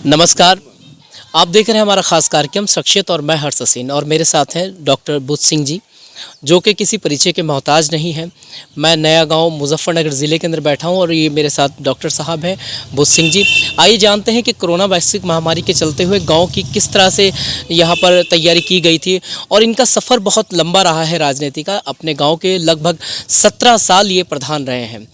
नमस्कार। आप देख रहे हैं हमारा खास कार्यक्रम शख्सियत और मैं हर्ष हसीन और मेरे साथ हैं डॉक्टर बुद्ध सिंह जी, जो कि किसी परिचय के मोहताज नहीं हैं। मैं नया गांव मुजफ्फरनगर ज़िले के अंदर बैठा हूं और ये मेरे साथ डॉक्टर साहब हैं बुद्ध सिंह जी। आइए जानते हैं कि कोरोना वैश्विक महामारी के चलते हुए गांव की किस तरह से यहां पर तैयारी की गई थी और इनका सफ़र बहुत लंबा रहा है राजनीति का। अपने गाँव के लगभग 17 साल ये प्रधान रहे हैं।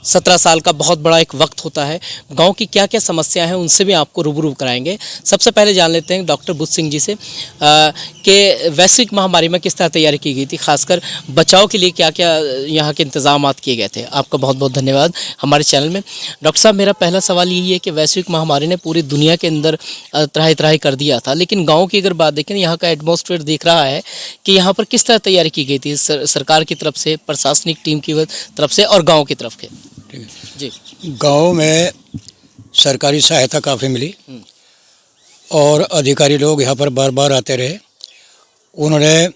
17 साल का बहुत बड़ा एक वक्त होता है। गांव की क्या क्या समस्या हैं उनसे भी आपको रूबरू कराएंगे। सबसे पहले जान लेते हैं डॉक्टर बुद्ध सिंह जी से कि वैश्विक महामारी में किस तरह तैयारी की गई थी, खासकर बचाव के लिए क्या क्या यहाँ के इंतजामात किए गए थे। आपका बहुत बहुत धन्यवाद हमारे चैनल में। डॉक्टर साहब, मेरा पहला सवाल यही है कि वैश्विक महामारी ने पूरी दुनिया के अंदर त्राही त्राही कर दिया था, लेकिन गाँव की अगर बात देखें, यहाँ का एटमॉस्फेयर दिख रहा है कि यहाँ पर किस तरह तैयारी की गई थी सरकार की तरफ से, प्रशासनिक टीम की तरफ से और गाँव की तरफ के जी। गांव में सरकारी सहायता काफ़ी मिली और अधिकारी लोग यहाँ पर बार बार आते रहे। उन्होंने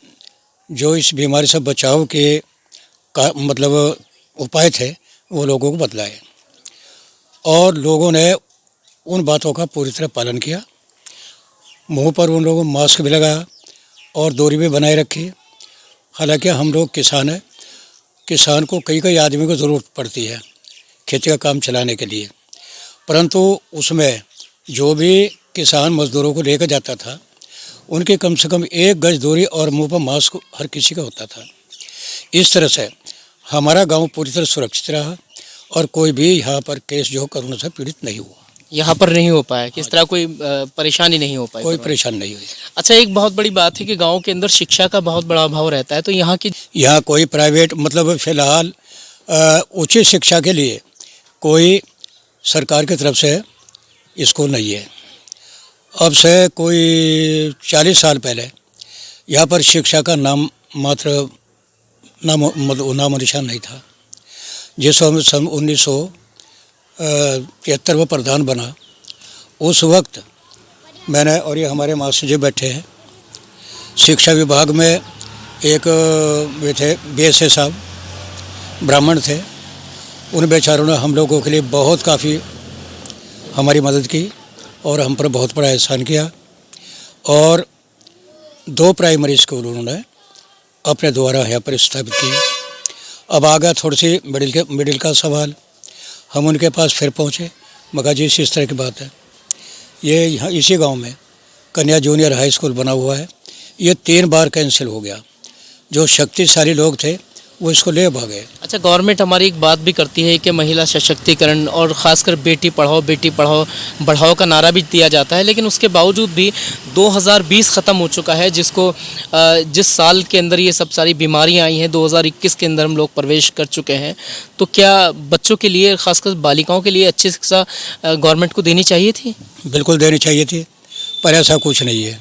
जो इस बीमारी से बचाव के मतलब उपाय थे वो लोगों को बतलाए और लोगों ने उन बातों का पूरी तरह पालन किया। मुंह पर उन लोगों मास्क भी लगाया और दूरी भी बनाए रखी। हालांकि हम लोग किसान हैं, किसान को कई कई आदमी को ज़रूरत पड़ती है खेती का काम चलाने के लिए, परंतु उसमें जो भी किसान मज़दूरों को लेकर जाता था उनके कम से कम 1 गज दूरी और मुंह पर मास्क हर किसी का होता था। इस तरह से हमारा गांव पूरी तरह सुरक्षित रहा और कोई भी यहाँ पर केस जो कोरोना से पीड़ित नहीं हुआ। यहाँ पर नहीं हो पाया, किस तरह कोई परेशानी नहीं हो पाई? कोई परेशानी नहीं हुई। अच्छा, एक बहुत बड़ी बात है कि गांव के अंदर शिक्षा का बहुत बड़ा अभाव रहता है, तो यहाँ कोई प्राइवेट मतलब फ़िलहाल उच्च शिक्षा के लिए कोई सरकार की तरफ से स्कूल नहीं है। अब से कोई 40 साल पहले यहाँ पर शिक्षा का नाम निशान नहीं था। जिस सन 1973 में प्रधान बना, उस वक्त मैंने और ये हमारे मास्टर जी बैठे हैं, शिक्षा विभाग में एक वे थे BSA साहब, ब्राह्मण थे। उन बेचारों ने हम लोगों के लिए बहुत काफ़ी हमारी मदद की और हम पर बहुत बड़ा एहसान किया और 2 प्राइमरी स्कूल उन्होंने अपने द्वारा यहाँ पर स्थापित किए। अब आ गया थोड़ी सी मिडिल का सवाल। हम उनके पास फिर पहुँचे, मगर जी इस तरह की बात है, ये यहाँ इसी गांव में कन्या जूनियर हाई स्कूल बना हुआ है, ये 3 बार कैंसिल हो गया। जो शक्तिशाली लोग थे वो इसको ले भागे। अच्छा, गवर्नमेंट हमारी एक बात भी करती है कि महिला सशक्तिकरण और ख़ासकर बेटी पढ़ाओ बढ़ाओ का नारा भी दिया जाता है, लेकिन उसके बावजूद भी 2020 ख़त्म हो चुका है, जिस साल के अंदर ये सब सारी बीमारियां आई हैं, 2021 के अंदर हम लोग प्रवेश कर चुके हैं। तो क्या बच्चों के लिए, ख़ासकर बालिकाओं के लिए अच्छी शिक्षा गवर्नमेंट को देनी चाहिए थी? बिल्कुल देनी चाहिए थी, पर ऐसा कुछ नहीं है।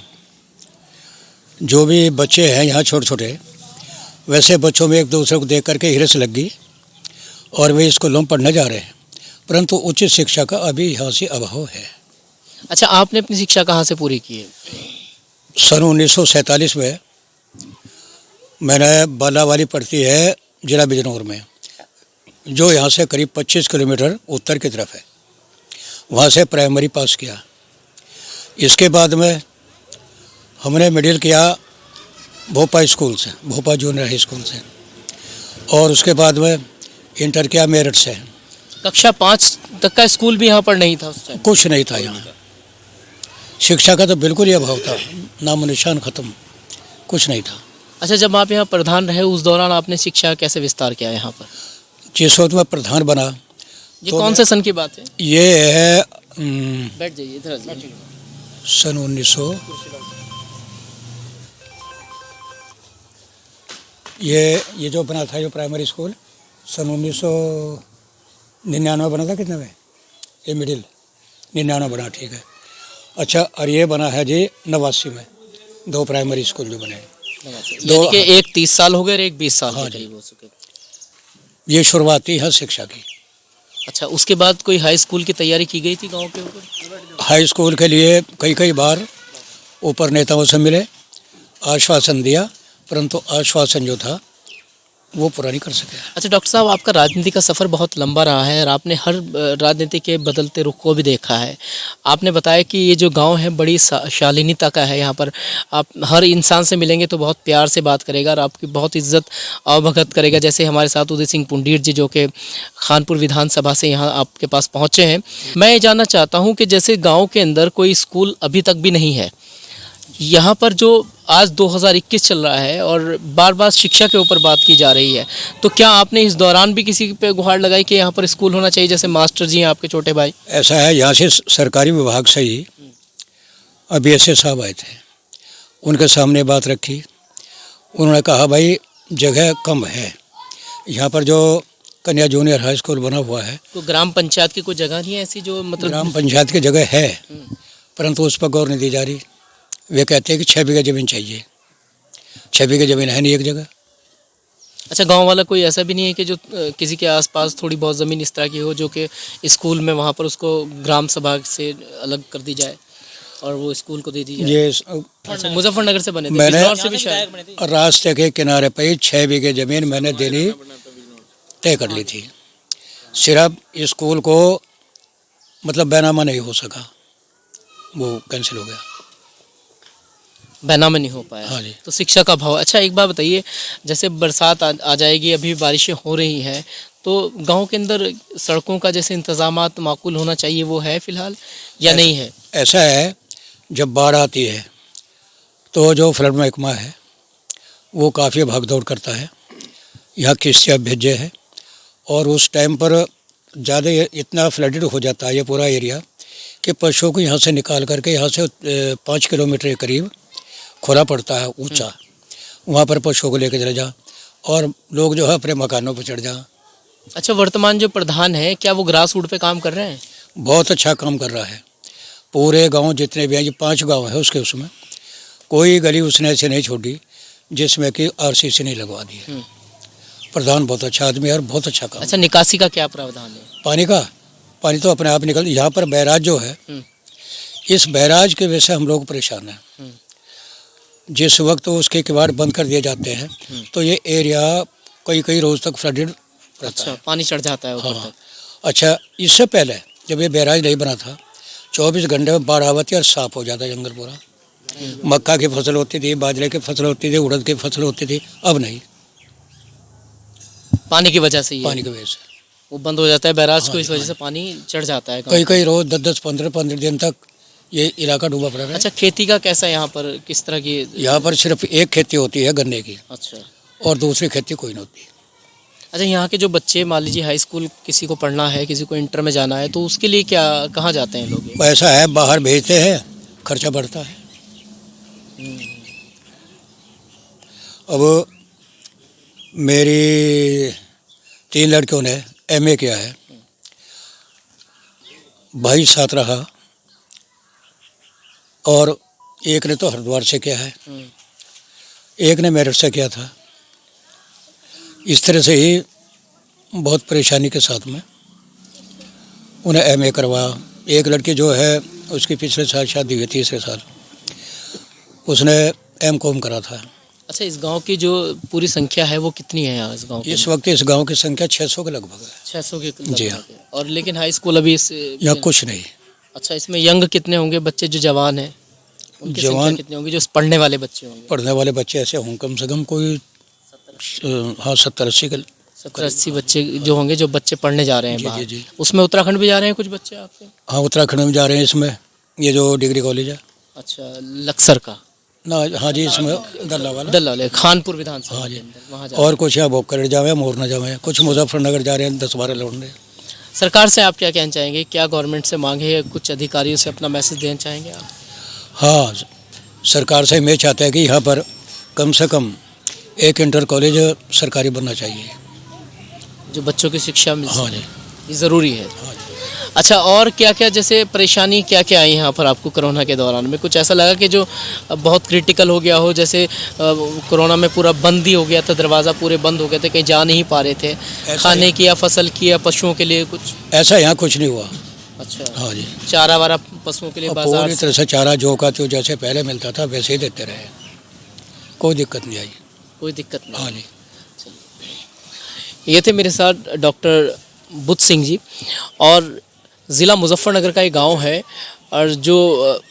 जो भी बच्चे हैं यहाँ छोटे छोटे, वैसे बच्चों में एक दूसरे को देख करके हिरस लग गई और वे स्कूलों में पढ़ने जा रहे हैं, परंतु उच्च शिक्षा का अभी यहाँ से अभाव है। अच्छा, आपने अपनी शिक्षा कहाँ से पूरी की है? सन 1947 में मैंने बालावाली पढ़ती है जिला बिजनौर में, जो यहाँ से करीब 25 किलोमीटर उत्तर की तरफ है। वहाँ से प्राइमरी पास किया। इसके बाद में हमने मिडिल किया भोपाल स्कूल से, भोपाल जूनियर हाई स्कूल से, और उसके बाद में इंटर किया मेरठ से। कक्षा 5 तक का स्कूल भी यहाँ पर नहीं था उस टाइम? कुछ नहीं था यहाँ, शिक्षा का तो बिल्कुल ही अभाव था, नाम निशान ख़त्म, कुछ नहीं था। अच्छा, जब आप यहाँ प्रधान रहे उस दौरान आपने शिक्षा कैसे विस्तार किया यहाँ पर? जिस वक्त मैं प्रधान बना, ये कौन से सन की बात है? ये है बैठ जाइए इधर। सन 1900 ये जो बना था, ये प्राइमरी स्कूल सन 1999 बना था। कितने में? ये मिडिल 99 बना, ठीक है। अच्छा, और ये बना है जी 89 में, 2 प्राइमरी स्कूल जो बने। दो के एक 30 साल हो गए और एक 20 साल के करीब हो चुके। ये शुरुआती है शिक्षा की। अच्छा, उसके बाद कोई हाई स्कूल की तैयारी की गई थी गांव के ऊपर? हाई स्कूल के लिए कई बार ऊपर नेताओं से मिले, आश्वासन दिया, परंतु आश्वासन जो था वो पूरा नहीं कर सके। अच्छा डॉक्टर साहब, आपका राजनीति का सफ़र बहुत लंबा रहा है और आपने हर राजनीति के बदलते रुख को भी देखा है। आपने बताया कि ये जो गांव है बड़ी शालीनता का है। यहाँ पर आप हर इंसान से मिलेंगे तो बहुत प्यार से बात करेगा और आपकी बहुत इज्जत अवभगत करेगा। जैसे हमारे साथ उदय सिंह पुंडीर जी, जो कि खानपुर विधानसभा से यहाँ आपके पास पहुँचे हैं। मैं ये जानना चाहता हूँ कि जैसे गाँव के अंदर कोई स्कूल अभी तक भी नहीं है, यहाँ पर जो आज 2021 चल रहा है और बार बार शिक्षा के ऊपर बात की जा रही है, तो क्या आपने इस दौरान भी किसी पे गुहार लगाई कि यहाँ पर स्कूल होना चाहिए, जैसे मास्टर जी हैं आपके छोटे भाई? ऐसा है, यहाँ से सरकारी विभाग से ही अभी ऐसे साहब आए थे, उनके सामने बात रखी। उन्होंने कहा भाई जगह कम है, यहाँ पर जो कन्या जूनियर हाई स्कूल बना हुआ है, तो ग्राम पंचायत की कोई जगह नहीं है ऐसी जो मतलब? ग्राम पंचायत की जगह है, परंतु उस पर गौर नहीं दी जा रही। वे कहते हैं कि 6 बीघा ज़मीन चाहिए। 6 बीघा ज़मीन है नहीं एक जगह। अच्छा, गांव वाला कोई ऐसा भी नहीं है कि जो किसी के आसपास थोड़ी बहुत ज़मीन इस तरह की हो जो कि स्कूल में वहाँ पर उसको ग्राम सभा से अलग कर दी जाए और वो स्कूल को दे दी जाए? ये अच्छा, मुजफ्फरनगर से बने थे, मैंने बिजनौर से भी शायद। रास्ते के किनारे पर 6 बीघे ज़मीन मैंने देनी तय कर ली थी। सिर्फ स्कूल को मतलब बैनामा नहीं हो सका, वो कैंसिल हो गया। बैनामा नहीं हो पाया। हाँ जी। तो शिक्षा का भाव। अच्छा, एक बात बताइए, जैसे बरसात आ जाएगी, अभी बारिशें हो रही हैं, तो गांव के अंदर सड़कों का जैसे इंतजामात माकूल होना चाहिए, वो है फिलहाल या नहीं है? ऐसा है, जब बाढ़ आती है तो जो फ्लड महकमा है वो काफ़ी भागदौड़ करता है। यहाँ किस्तियाँ भेजे है और उस टाइम पर ज़्यादा इतना फ्लडेड हो जाता है ये पूरा एरिया कि पशुओं को यहाँ से निकाल करके, यहाँ से 5 किलोमीटर के करीब खुला पड़ता है ऊंचा, वहाँ पर पशुओं को लेकर चले जा और लोग जो है अपने मकानों पर चढ़ जा। अच्छा, वर्तमान जो प्रधान है क्या वो ग्रास रूट पे काम कर रहे हैं? बहुत अच्छा काम कर रहा है। पूरे गांव जितने भी हैं, ये 5 गांव है उसके, उसमें कोई गली उसने ऐसे नहीं छोड़ी जिसमें कि RCC नहीं लगवा दी है। प्रधान बहुत अच्छा आदमी है और बहुत अच्छा काम। अच्छा, निकासी का क्या प्रावधान है? पानी तो अपने आप निकल। यहाँ पर बैराज जो है, इस बैराज के वजह से हम लोग परेशान हैं। जिस वक्त उसके किवाड़ बंद कर दिए जाते हैं तो ये एरिया कई रोज तक फ्लडेड रहता अच्छा, है। पानी चढ़ जाता है ऊपर हाँ। तक। अच्छा, इससे पहले जब ये बैराज नहीं बना था 24 घंटे में बाढ़ आवती और साफ हो जाता जंगल पूरा। मक्का की फसल होती थी, बाजरे की फसल होती थी, उड़द की फसल होती थी, अब नहीं। पानी की वजह से ही पानी की वजह से वो बंद हो जाता है बैराज हाँ को, इस जी, वजह हाँ से पानी चढ़ जाता है गाँव में। कई रोज 10-10, 15 दिन तक ये इलाका डूबा पड़ा है। अच्छा, खेती का कैसा यहाँ पर, किस तरह की? यहाँ पर सिर्फ एक खेती होती है गन्ने की, अच्छा। और दूसरी खेती कोई नहीं होती। अच्छा, यहाँ के जो बच्चे, मान लीजिए हाई स्कूल किसी को पढ़ना है, किसी को इंटर में जाना है, तो उसके लिए क्या, कहाँ जाते हैं लोग? ऐसा है, बाहर भेजते हैं, खर्चा बढ़ता है। अब मेरी 3 लड़कियों ने MA किया है, भाई साथ रहा, और एक ने तो हरिद्वार से किया है, एक ने मेरठ से किया था। इस तरह से ही बहुत परेशानी के साथ में उन्हें MA करवाया। एक लड़की जो है उसकी पिछले साल शादी हुई, तीसरे साल, उसने MCOM करा था। अच्छा, इस गांव की जो पूरी संख्या है वो कितनी है यहाँ इस गांव की? इस वक्त इस गांव की संख्या 600 के लगभग है। 600 के जी हाँ। और लेकिन हाई स्कूल अभी या कुछ नहीं। अच्छा, इसमें यंग कितने होंगे बच्चे जो जवान हैं? उनकी संख्या जवान कितने होंगे जो पढ़ने वाले बच्चे होंगे? पढ़ने वाले बच्चे ऐसे हों कम से कम कोई 70-80 के 70-80 बच्चे जो होंगे, जो बच्चे पढ़ने जा रहे हैं जी, बाहर। जी। उसमें उत्तराखंड भी जा रहे हैं कुछ बच्चे आपके? हाँ, उत्तराखंड में जा रहे हैं। इसमें ये जो डिग्री कॉलेज है अच्छा, लक्सर का ना, हाँ जी, इसमें दल्ला वाले खानपुर विधानसभा हाँ जी। के अंदर वहाँ जा और कुछ यहाँ बोकर जावे, मोरना जावे, कुछ मुजफ्फरनगर जा रहे हैं, 10-12 लौंडे। सरकार से आप क्या कहना चाहेंगे? क्या गवर्नमेंट से मांगे है, कुछ अधिकारियों से अपना मैसेज देना चाहेंगे आप? हाँ, सरकार से मैं चाहता है कि यहाँ पर कम से कम एक इंटर कॉलेज सरकारी बनना चाहिए, जो बच्चों की शिक्षा मिल हाँ सके। जी। ये ज़रूरी है। हाँ जी। अच्छा, और क्या क्या जैसे परेशानी क्या क्या आई यहाँ पर आपको कोरोना के दौरान में? कुछ ऐसा लगा कि जो बहुत क्रिटिकल हो गया हो, जैसे कोरोना में पूरा बंद ही हो गया था, दरवाज़ा पूरे बंद हो गए थे, कहीं जा नहीं पा रहे थे, खाने की या फसल की या पशुओं के लिए कुछ? ऐसा यहाँ कुछ नहीं हुआ। अच्छा। हाँ जी। चारा वारा पशुओं के लिए बाजार पूरी तरह से चारा जो का तो जैसे पहले मिलता था वैसे ही देते रहे, कोई दिक्कत नहीं आई। कोई दिक्कत नहीं? हाँ जी। ये थे मेरे साथ डॉक्टर बुद्ध सिंह जी। और ज़िला मुजफ्फरनगर का एक गांव है और जो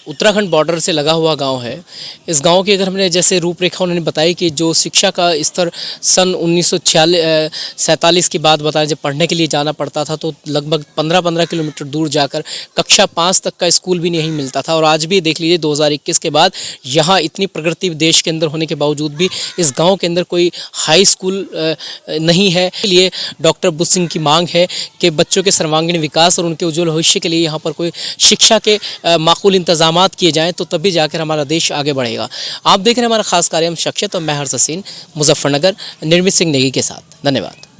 उत्तराखंड बॉर्डर से लगा हुआ गांव है। इस गांव की अगर हमने जैसे रूपरेखा उन्होंने बताई कि जो शिक्षा का स्तर सन 1947 की बात बताया, जब पढ़ने के लिए जाना पड़ता था तो लगभग 15-15 किलोमीटर दूर जाकर कक्षा 5 तक का स्कूल भी नहीं मिलता था। और आज भी देख लीजिए 2021 के बाद यहाँ इतनी प्रगति देश के अंदर होने के बावजूद भी इस गाँव के अंदर कोई हाई स्कूल नहीं है। इसलिए डॉक्टर बुद्ध सिंह की मांग है कि बच्चों के सर्वांगीण विकास और उनके उज्ज्वल भविष्य के लिए यहाँ पर कोई शिक्षा के माकूल इंतजामात किए जाएं तो तभी जाकर हमारा देश आगे बढ़ेगा। आप देख रहे हैं हमारा खास कार्यक्रम शख्सियत और मैं हर्ष हसीन, मुजफ्फरनगर, निर्मित सिंह नेगी के साथ। धन्यवाद।